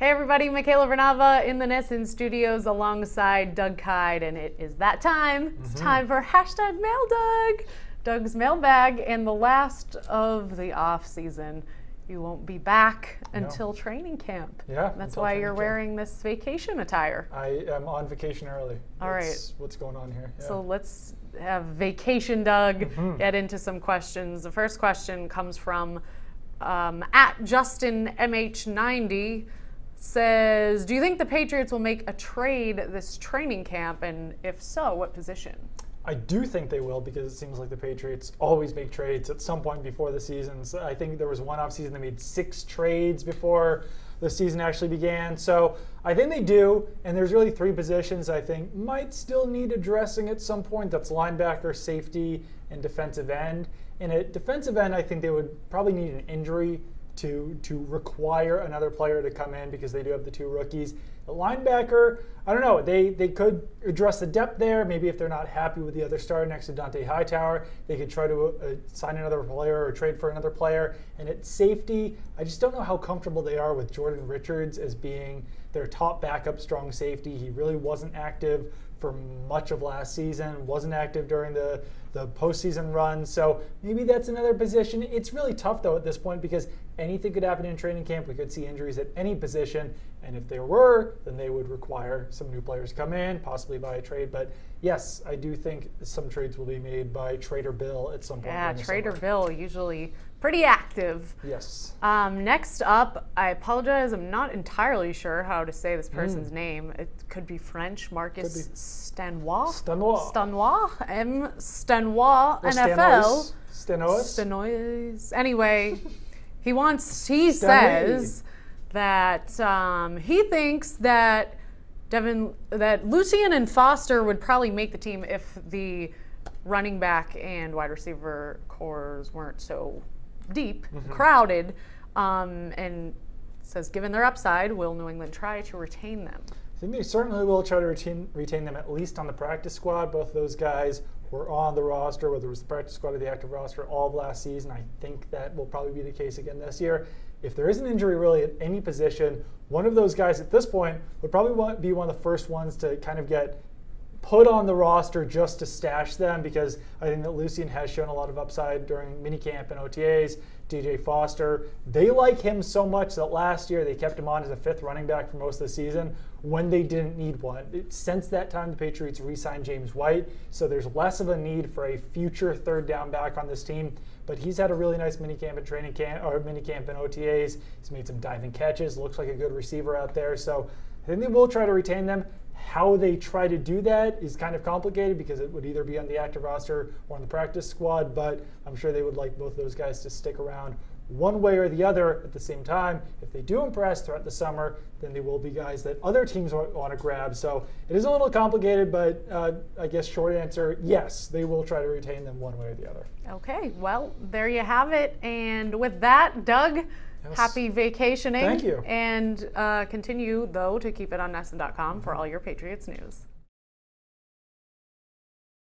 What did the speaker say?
Hey everybody, Michaela Vernava in the NESN studios alongside Doug Kyed, and it is that time. It's time for hashtag Mail Doug. Doug's mailbag and the last of the off season. You won't be back until training camp. Yeah. That's why you're wearing this vacation attire. I am on vacation early. All right. What's going on here? Yeah. So let's have vacation Doug get into some questions. The first question comes from at JustinMH90. Says, do you think the Patriots will make a trade this training camp, and if so, what position? I do think they will, because it seems like the Patriots always make trades at some point before the season. So I think there was one offseason they made 6 trades before the season actually began. So I think they do, and there's really 3 positions I think might still need addressing at some point. That's linebacker, safety, and defensive end. And at defensive end, I think they would probably need an injury to require another player to come in, because they do have the 2 rookies. The linebacker, I don't know, they could address the depth there. Maybe if they're not happy with the other starter next to Dante Hightower, they could try to sign another player or trade for another player. And at safety, I just don't know how comfortable they are with Jordan Richards as being their top backup strong safety. He really wasn't active for much of last season, wasn't active during the postseason run. So maybe that's another position. It's really tough though at this point, because anything could happen in training camp. We could see injuries at any position. And if there were, then they would require some new players to come in, possibly by a trade. But yes, I do think some trades will be made by Trader Bill at some point. Yeah, Trader Bill, usually pretty active. Yes. Next up, I apologize, I'm not entirely sure how to say this person's name. It could be French. Marcus Stanois? Stanois? M. Stanois, NFL. Stanois. Anyway, he says that he thinks that Lucien and Foster would probably make the team if the running back and wide receiver cores weren't so deep, crowded, and says given their upside, will New England try to retain them? I think they certainly will try to retain them, at least on the practice squad. Both of those guys were on the roster, whether it was the practice squad or the active roster, all of last season. I think that will probably be the case again this year. If there is an injury really at any position, one of those guys at this point would probably be one of the first ones to kind of get put on the roster just to stash them, because I think that Lucien has shown a lot of upside during minicamp and OTAs. DJ Foster, they like him so much that last year they kept him on as a 5th running back for most of the season when they didn't need one. Since that time, the Patriots re-signed James White, so there's less of a need for a future 3rd down back on this team. But he's had a really nice minicamp and training camp, or minicamp and OTAs. He's made some diving catches. Looks like a good receiver out there. So I think they will try to retain them. How they try to do that is kind of complicated, because it would either be on the active roster or on the practice squad, but I'm sure they would like both those guys to stick around one way or the other. At the same time, if they do impress throughout the summer, then they will be guys that other teams want to grab. So it is a little complicated, but I guess short answer, yes, they will try to retain them one way or the other. Okay, well, there you have it. And with that, Doug, happy vacationing. Thank you. And continue, though, to keep it on NESN.com for all your Patriots news.